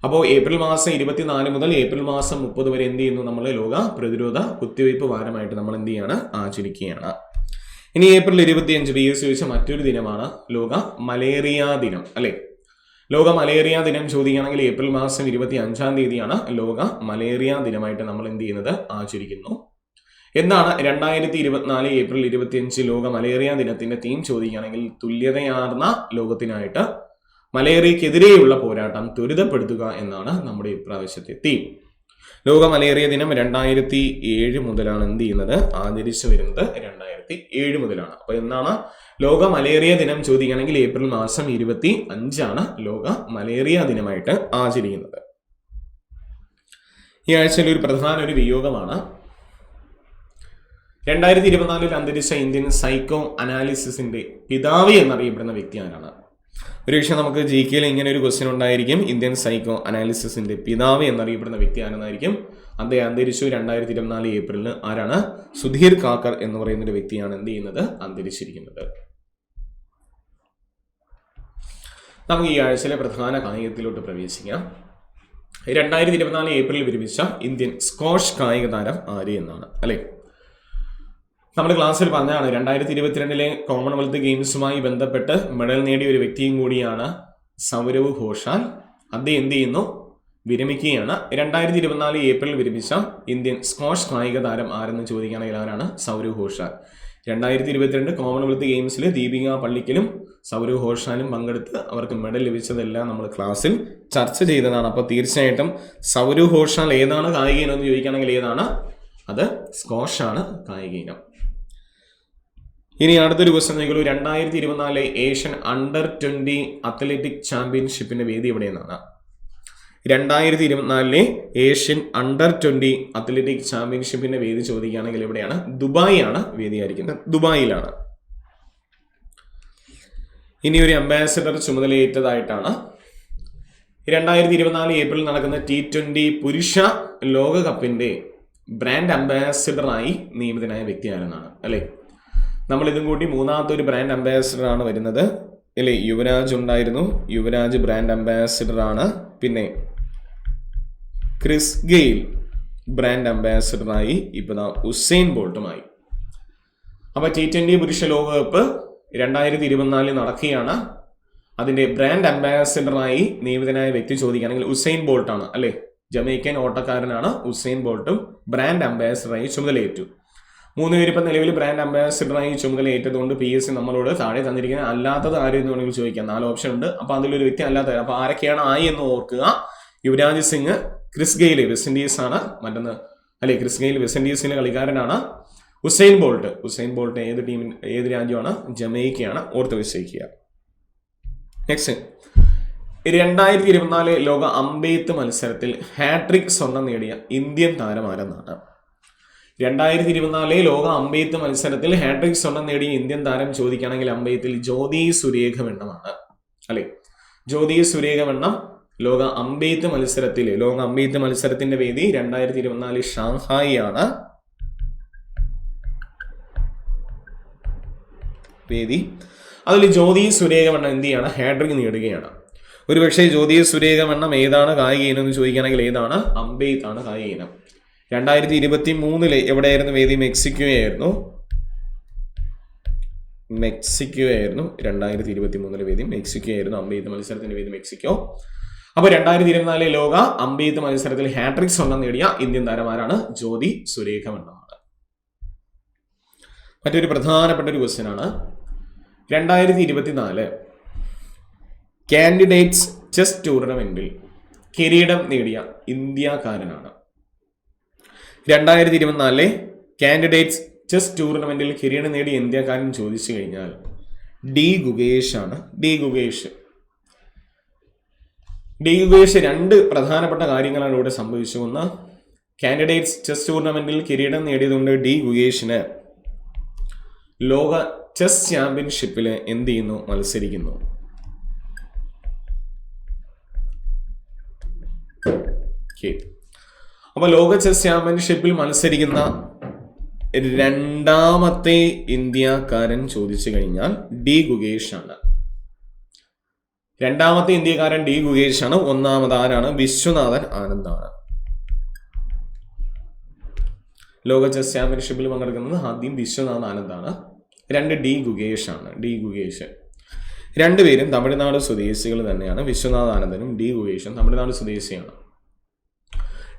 അപ്പോൾ ഏപ്രിൽ മാസം 24 മുതൽ ഏപ്രിൽ മാസം 30 വരെ എന്ത് ചെയ്യുന്നു? നമ്മൾ ലോക പ്രതിരോധ കുത്തിവയ്പ് വാരമായിട്ട് നമ്മൾ എന്ത് ചെയ്യാണ്? ആചരിക്കുകയാണ്. ഇനി ഏപ്രിൽ 25 PSC ചോദിച്ച മറ്റൊരു ദിനമാണ് ലോക മലേറിയ ദിനം, അല്ലെ? ലോക മലേറിയ ദിനം ചോദിക്കുകയാണെങ്കിൽ ഏപ്രിൽ മാസം 25 തീയതിയാണ് ലോക മലേറിയ ദിനമായിട്ട് നമ്മൾ എന്ത് ചെയ്യുന്നത്? ആചരിക്കുന്നു. എന്താണ് 2024 ഏപ്രിൽ 25 ലോക മലേറിയ ദിനത്തിന്റെ തീം ചോദിക്കുകയാണെങ്കിൽ തുല്യതയാർന്ന ലോകത്തിനായിട്ട് മലേറിയക്കെതിരെയുള്ള പോരാട്ടം ത്വരിതപ്പെടുത്തുക എന്നാണ് നമ്മുടെ ഇപ്രാവശ്യത്തെ തീം. ലോക മലേറിയ ദിനം 2007 മുതലാണ് എന്ത് ചെയ്യുന്നത്? ആചരിച്ചു വരുന്നത് 2007 മുതലാണ്. അപ്പൊ എന്നാണ് ലോക മലേറിയ ദിനം ചോദിക്കുകയാണെങ്കിൽ ഏപ്രിൽ മാസം 25 ലോക മലേറിയ ദിനമായിട്ട് ആചരിക്കുന്നത്. ഈ ആഴ്ചയിൽ ഒരു പ്രധാന വിയോഗമാണ് 2024 അന്തരിച്ച ഇന്ത്യൻ സൈക്കോ അനാലിസിസിന്റെ പിതാവ് എന്നറിയപ്പെടുന്ന വ്യക്തി ആരാണ്? ഒരുപക്ഷെ നമുക്ക് GK-യിൽ ഇങ്ങനെ ഒരു ക്വസ്റ്റ്യൻ ഉണ്ടായിരിക്കും, ഇന്ത്യൻ സൈക്കോ അനാലിസിസിന്റെ പിതാവ് എന്നറിയപ്പെടുന്ന വ്യക്തി ആരെന്നായിരിക്കും. അദ്ദേഹം അന്തരിച്ചു 2024 ഏപ്രിലിന്. ആരാണ്? സുധീർ കാക്കർ എന്ന് പറയുന്ന ഒരു വ്യക്തിയാണ് എന്ത് ചെയ്യുന്നത്? അന്തരിച്ചിരിക്കുന്നത്. നമുക്ക് ഈ ആഴ്ചയിലെ പ്രധാന കായികത്തിലോട്ട് പ്രവേശിക്കാം. 2024 ഏപ്രിലിൽ വിരമിച്ച ഇന്ത്യൻ സ്ക്വാഷ് കായിക താരം ആര് എന്നാണ്, അല്ലെ? നമ്മൾ ക്ലാസ്സിൽ പറഞ്ഞതാണ് 2022 കോമൺവെൽത്ത് ഗെയിംസുമായി ബന്ധപ്പെട്ട് മെഡൽ നേടിയ ഒരു വ്യക്തിയും കൂടിയാണ് സൗരവ് ഘോഷാൽ. അദ്ദേഹം എന്ത് ചെയ്യുന്നു? വിരമിക്കുകയാണ്. 2024 ഏപ്രിൽ വിരമിച്ച ഇന്ത്യൻ സ്ക്വാഷ് കായിക താരം ആരെന്ന് ചോദിക്കുകയാണെങ്കിൽ ആരാണ്? സൗരവ് ഘോഷാൽ. 2022 കോമൺവെൽത്ത് ഗെയിംസിൽ ദീപിക പള്ളിക്കലും സൗരവ് ഘോഷാലും പങ്കെടുത്ത് അവർക്ക് മെഡൽ ലഭിച്ചതെല്ലാം നമ്മൾ ക്ലാസ്സിൽ ചർച്ച ചെയ്തതാണ്. അപ്പോൾ തീർച്ചയായിട്ടും സൗരവ് ഘോഷാൽ ഏതാണ് കായിക ഇനം എന്ന് ചോദിക്കുകയാണെങ്കിൽ ഏതാണ്? അത് സ്ക്വാഷ് ആണ് കായിക ഇനം. ഇനി അടുത്തൊരു ക്വസ്റ്റ്യൻ നോക്കിയുള്ളൂ. 2024 ഏഷ്യൻ അണ്ടർ 20 അത്ലറ്റിക് ചാമ്പ്യൻഷിപ്പിന്റെ വേദി എവിടെയെന്നാണ്? 2024 ഏഷ്യൻ അണ്ടർ 20 അത്ലറ്റിക് ചാമ്പ്യൻഷിപ്പിന്റെ വേദി ചോദിക്കുകയാണെങ്കിൽ എവിടെയാണ്? ദുബായ് ആണ് വേദിയായിരിക്കുന്നത്. ദുബായിലാണ്. ഇനി ഒരു അംബാസിഡർ ചുമതലയേറ്റതായിട്ടാണ് 2024 ഏപ്രിൽ നടക്കുന്ന T20 പുരുഷ ലോകകപ്പിന്റെ ബ്രാൻഡ് അംബാസിഡറായി നിയമിതനായ വ്യക്തി ആരെന്നാണ് അല്ലേ. നമ്മൾ ഇതും കൂട്ടി മൂന്നാമത്തെ ഒരു ബ്രാൻഡ് അംബാസിഡർ ആണ് വരുന്നത് അല്ലേ. യുവരാജ് ഉണ്ടായിരുന്നു, യുവരാജ് ബ്രാൻഡ് അംബാസിഡർ ആണ്. പിന്നെ ക്രിസ് ഗെയിൽ ബ്രാൻഡ് അംബാസിഡറായി. ഇപ്പോൾ ഉസൈൻ ബോൾട്ടുമായി. അപ്പൊ T20 പുരുഷ ലോകകപ്പ് 2024 നടക്കുകയാണ്. അതിന്റെ ബ്രാൻഡ് അംബാസിഡറായി നിയമിതനായ വ്യക്തി ചോദിക്കുകയാണെങ്കിൽ ഉസൈൻ ബോൾട്ടാണ് അല്ലെ. ജമൈക്കൻ ഓട്ടക്കാരനാണ് ഉസൈൻ ബോൾട്ടും ബ്രാൻഡ് അംബാസിഡറായി ചുമതലയേറ്റു. 3 പേര് ഇപ്പം നിലവിൽ ബ്രാൻഡ് അംബാസിഡറായി ചുമതലയേറ്റതുകൊണ്ട് PSC നമ്മളോട് താഴെ തന്നിരിക്കുന്നത് അല്ലാത്തത് ആരെന്ന് വേണമെങ്കിൽ ചോദിക്കാം. 4 ഓപ്ഷൻ ഉണ്ട്. അപ്പൊ അതിലൊരു വ്യക്തി അല്ലാത്ത, അപ്പൊ ആരൊക്കെയാണ് ആയി എന്ന് ഓർക്കുക. Yuvraj Singh, Chris Gayle west Indies ആണ് മറ്റൊന്ന് അല്ലെ. ക്രിസ് ഗെയിൽ വെസ്റ്റ് ഇൻഡീസിലെ കളിക്കാരനാണ്. ഉസൈൻ ബോൾട്ട് ഏത് രാജ്യമാണ്? ജമൈക്കയാണ്. ഓർത്ത് വെച്ചേക്കുക. നെക്സ്റ്റ് 2024 ലോക അമ്പെയ്ത്ത് മത്സരത്തിൽ ഹാട്രിക് സ്വർണം നേടിയ ഇന്ത്യൻ താരം ആരെന്നാണ്. 2024 ലോക അമ്പെയ്ത്ത് മത്സരത്തിൽ ഹാട്രിക് സ്വർണം നേടിയ ഇന്ത്യൻ താരം ചോദിക്കുകയാണെങ്കിൽ അമ്പെയ്ത്തിൽ ജ്യോതി സുരേഖവെണ്ണമാണ് അല്ലെ. ജ്യോതി സുരേഖവെണ്ണം ലോക അമ്പെയ്ത്ത് മത്സരത്തിന്റെ വേദി 2024 ഷാങ്ഹായി ആണ് വേദി. അതിൽ ജ്യോതി സുരേഖവെണ്ണം എന്ത് ചെയ്യാണ്? ഹാട്രിക് നേടുകയാണ്. ഒരുപക്ഷെ ജ്യോതി സുരേഖവെണ്ണം ഏതാണ് കായിക ഇനം എന്ന് ചോദിക്കുകയാണെങ്കിൽ ഏതാണ്? അമ്പെയ്ത്ത് ആണ് കായിക ഇനം. 2023 എവിടെയായിരുന്നു വേദി? മെക്സിക്കോ ആയിരുന്നു. 2023 വേദി മെക്സിക്കോ ആയിരുന്നു. അമ്പെയ്ത്ത് മത്സരത്തിന്റെ വേദി മെക്സിക്കോ. അപ്പൊ 2024 ലോക അമ്പെയ്ത്ത് മത്സരത്തിൽ ഹാട്രിക് സ്വർണം നേടിയ ഇന്ത്യൻ താരമാരാണ്? ജ്യോതി സുരേഖവെണ്ണമാണ്. മറ്റൊരു പ്രധാനപ്പെട്ട ഒരു ക്വസ്റ്റ്യൻ ആണ്. 2024 കാൻഡിഡേറ്റ്സ് ചെസ് ടൂർണമെന്റിൽ കിരീടം നേടിയ ഇന്ത്യക്കാരനാണ്. 2024 കാൻഡിഡേറ്റ്സ് ചെസ് ടൂർണമെന്റിൽ കിരീടം നേടിയ ഇന്ത്യക്കാരൻ ചോദിച്ചു കഴിഞ്ഞാൽ ഡി ഗുഗേഷ് ആണ്. ഡി ഗുഗേഷ് 2 പ്രധാനപ്പെട്ട കാര്യങ്ങളാണ് ഇവിടെ സംഭവിച്ചു. ഒന്ന്, കാൻഡിഡേറ്റ്സ് ചെസ് ടൂർണമെന്റിൽ കിരീടം നേടിയതുകൊണ്ട് ഡി ഗുഗേഷിന് ലോക ചെസ് ചാമ്പ്യൻഷിപ്പിൽ എന്ത് ചെയ്യുന്നു? മത്സരിക്കുന്നു. അപ്പൊ ലോക ചെസ് ചാമ്പ്യൻഷിപ്പിൽ മത്സരിക്കുന്ന രണ്ടാമത്തെ ഇന്ത്യക്കാരൻ ചോദിച്ചു കഴിഞ്ഞാൽ ഡി ഗുഗേഷ് ആണ്. രണ്ടാമത്തെ ഇന്ത്യക്കാരൻ ഡി ഗുഗേഷ് ആണ്. ഒന്നാമത് ആരാണ്? വിശ്വനാഥൻ ആനന്ദാണ്. ലോക ചെസ് ചാമ്പ്യൻഷിപ്പിൽ പങ്കെടുക്കുന്നത് ആദ്യം വിശ്വനാഥ് ആനന്ദാണ്. 2 ഡി ഗുഗേഷ് ആണ്. ഡി ഗുഗേഷ് രണ്ടുപേരും തമിഴ്നാട് സ്വദേശികൾ തന്നെയാണ്. വിശ്വനാഥ് ആനന്ദനും ഡി ഗുഗേഷും തമിഴ്നാട് സ്വദേശിയാണ്.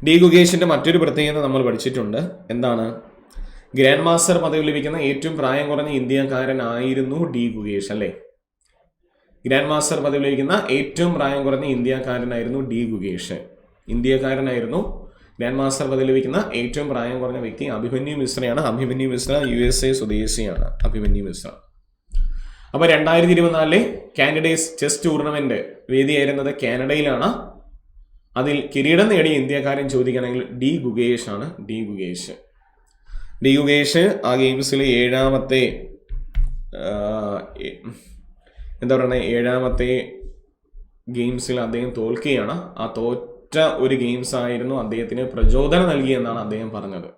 ഡി ഗുഗേഷിന്റെ മറ്റൊരു പ്രത്യേകത നമ്മൾ പഠിച്ചിട്ടുണ്ട്. എന്താണ്? ഗ്രാൻഡ് മാസ്റ്റർ പദവി ലഭിക്കുന്ന ഏറ്റവും പ്രായം കുറഞ്ഞ ഇന്ത്യക്കാരനായിരുന്നു ഡി ഗുഗേഷ് അല്ലേ. ഗ്രാൻഡ് മാസ്റ്റർ പദവി ലഭിക്കുന്ന ഏറ്റവും പ്രായം കുറഞ്ഞ ഇന്ത്യക്കാരനായിരുന്നു ഡി ഗുഗേഷ്. ഇന്ത്യക്കാരനായിരുന്നു. ഗ്രാൻഡ് മാസ്റ്റർ പദവി ലഭിക്കുന്ന ഏറ്റവും പ്രായം കുറഞ്ഞ വ്യക്തി അഭിമന്യു മിശ്രയാണ്. അഭിമന്യു മിശ്ര USA സ്വദേശിയാണ്. അഭിമന്യു മിശ്ര. അപ്പൊ 2024 കാൻഡിഡേറ്റ്സ് ചെസ് ടൂർണമെന്റ് വേദിയായിരുന്നത് കാനഡയിലാണ്. അതിൽ കിരീടം നേടിയ ഇന്ത്യക്കാരൻ ചോദിക്കുകയാണെങ്കിൽ ഡി ഗുഗേഷ് ആണ്. ഡി ഗുഗേഷ് ആ ഗെയിംസിൽ 7ാമത്തെ ഗെയിംസിൽ അദ്ദേഹം തോൽക്കുകയാണ്. ആ തോറ്റ ഒരു ഗെയിംസ് ആയിരുന്നു അദ്ദേഹത്തിന് പ്രചോദനം നൽകിയെന്നാണ് അദ്ദേഹം പറഞ്ഞത്.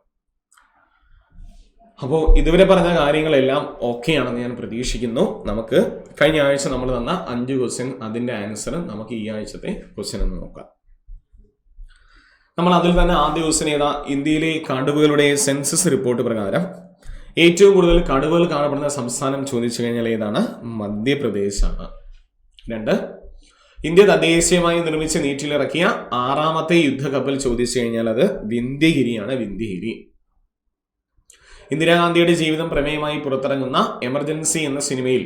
അപ്പോൾ ഇതുവരെ പറഞ്ഞ കാര്യങ്ങളെല്ലാം ഓക്കെയാണെന്ന് ഞാൻ പ്രതീക്ഷിക്കുന്നു. നമുക്ക് കഴിഞ്ഞ ആഴ്ച നമ്മൾ തന്ന 5 ക്വസ്റ്റ്യൻ അതിന്റെ ആൻസർ നമുക്ക് ഈ ആഴ്ചത്തെ ക്വസ്റ്റ്യൻ ഒന്ന് നോക്കാം. നമ്മൾ അതിൽ തന്നെ ആദ്യ ക്വസ്റ്റ്യൻ ഏതാ? ഇന്ത്യയിലെ കടുവകളുടെ സെൻസസ് റിപ്പോർട്ട് പ്രകാരം ഏറ്റവും കൂടുതൽ കടുവകൾ കാണപ്പെടുന്ന സംസ്ഥാനം ചോദിച്ചു കഴിഞ്ഞാൽ ഏതാണ്? മധ്യപ്രദേശാണ്. 2, ഇന്ത്യ തദ്ദേശീയമായി നിർമ്മിച്ച് നീറ്റിലിറക്കിയ 6ാമത്തെ യുദ്ധക്കപ്പൽ ചോദിച്ചു കഴിഞ്ഞാൽ അത് വിന്ധ്യഗിരിയാണ്. വിന്ധ്യഗിരി. ഇന്ദിരാഗാന്ധിയുടെ ജീവിതം പ്രമേയമായി പുറത്തിറങ്ങുന്ന എമർജൻസി എന്ന സിനിമയിൽ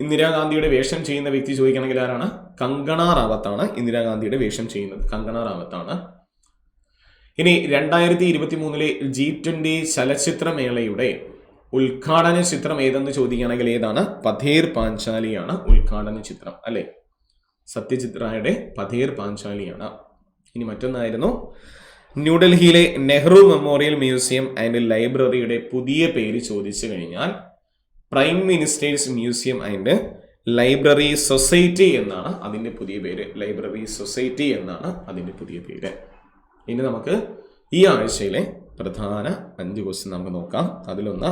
ഇന്ദിരാഗാന്ധിയുടെ വേഷം ചെയ്യുന്ന വ്യക്തി ചോദിക്കുകയാണെങ്കിൽ ആരാണ്? കങ്കണ റാവത്താണ് ഇന്ദിരാഗാന്ധിയുടെ വേഷം ചെയ്യുന്നത്. കങ്കണ റാവത്താണ്. ഇനി 2023 G20 ചലച്ചിത്രമേളയുടെ ഉദ്ഘാടന ചിത്രം ഏതെന്ന് ചോദിക്കുകയാണെങ്കിൽ ഏതാണ്? പഥേർ പാഞ്ചാലിയാണ് ഉദ്ഘാടന ചിത്രം അല്ലെ. സത്യജിത് റായുടെ പഥേർ പാഞ്ചാലിയാണ്. ഇനി മറ്റൊന്നായിരുന്നു ന്യൂഡൽഹിയിലെ നെഹ്റു മെമ്മോറിയൽ മ്യൂസിയം ആൻഡ് ലൈബ്രറിയുടെ പുതിയ പേര് ചോദിച്ചു കഴിഞ്ഞാൽ prime ministers museum and library society എന്നാണ് അതിൻ്റെ പുതിയ പേര്. ലൈബ്രറി സൊസൈറ്റി എന്നാണ് അതിൻ്റെ പുതിയ പേര്. ഇനി നമുക്ക് ഈ ആഴ്ചയിലെ പ്രധാന 5 ക്വസ്റ്റ്യൻ നമുക്ക് നോക്കാം. അതിലൊന്ന്,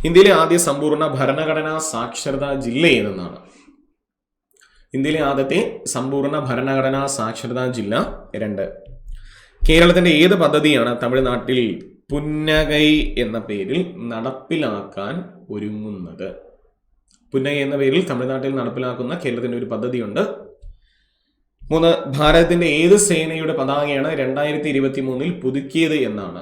ഇന്ത്യയിലെ ആദ്യ സമ്പൂർണ്ണ ഭരണഘടനാ സാക്ഷരതാ ജില്ല ഏതെന്നാണ്. ഇന്ത്യയിലെ ആദ്യത്തെ സമ്പൂർണ്ണ ഭരണഘടനാ സാക്ഷരതാ ജില്ല. 2, കേരളത്തിന്റെ ഏത് പദ്ധതിയാണ് തമിഴ്നാട്ടിൽ പുന്നകൈ എന്ന പേരിൽ നടപ്പിലാക്കാൻ ഒരുങ്ങുന്നത്? പുന്നകൈ എന്ന പേരിൽ തമിഴ്നാട്ടിൽ നടപ്പിലാക്കുന്ന കേരളത്തിന്റെ ഒരു പദ്ധതിയുണ്ട്. 3, ഭാരതത്തിന്റെ ഏത് സേനയുടെ പതാകയാണ് 2023 പുതുക്കിയത് എന്നാണ്.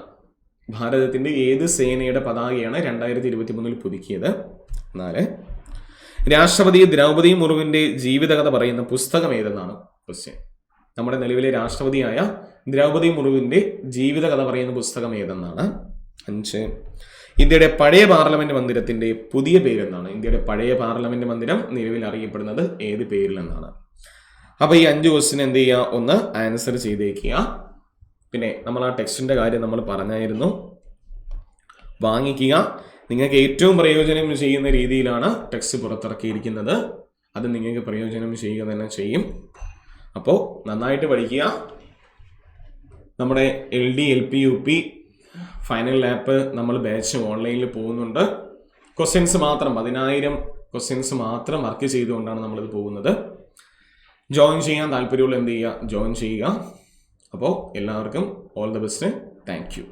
ഭാരതത്തിന്റെ ഏത് സേനയുടെ പതാകയാണ് 2023 പുതുക്കിയത്? 4, രാഷ്ട്രപതി ദ്രൗപദി മുർമുവിന്റെ ജീവിതകഥ പറയുന്ന പുസ്തകം ഏതെന്നാണ് ക്വസ്റ്റ്യൻ. നമ്മുടെ നിലവിലെ രാഷ്ട്രപതിയായ ദ്രൗപദി മുർമുവിന്റെ ജീവിതകഥ പറയുന്ന പുസ്തകം ഏതെന്നാണ്. 5, ഇന്ത്യയുടെ പഴയ പാർലമെന്റ് മന്ദിരത്തിന്റെ പുതിയ പേരെന്നാണ്. ഇന്ത്യയുടെ പഴയ പാർലമെന്റ് മന്ദിരം നിലവിൽ അറിയപ്പെടുന്നത് ഏത് പേരിലെന്നാണ്. അപ്പൊ ഈ 5 ക്വസ്റ്റ്യൻ എന്ത് ചെയ്യുക, ഒന്ന് ആൻസർ ചെയ്തേക്കുക. പിന്നെ നമ്മൾ ആ ടെക്സ്റ്റിന്റെ കാര്യം നമ്മൾ പറഞ്ഞായിരുന്നു, വാങ്ങിക്കുക. നിങ്ങൾക്ക് ഏറ്റവും പ്രയോജനം ചെയ്യുന്ന രീതിയിലാണ് ടെക്സ്റ്റ് പുറത്തിറക്കിയിരിക്കുന്നത്. അത് നിങ്ങൾക്ക് പ്രയോജനം ചെയ്യുക തന്നെ ചെയ്യും. അപ്പോൾ നന്നായിട്ട് പഠിക്കുക. നമ്മുടെ LD LP UP final lap നമ്മൾ ബാച്ച് ഓൺലൈനിൽ പോകുന്നുണ്ട്. ക്വസ്റ്റ്യൻസ് മാത്രം 10,000 ക്വസ്റ്റ്യൻസ് മാത്രം വർക്ക് ചെയ്തുകൊണ്ടാണ് നമ്മളിത് പോകുന്നത്. ജോയിൻ ചെയ്യാൻ താല്പര്യമുള്ള എന്ത് ചെയ്യുക, ജോയിൻ ചെയ്യുക. അപ്പോൾ എല്ലാവർക്കും all the best. Thank you.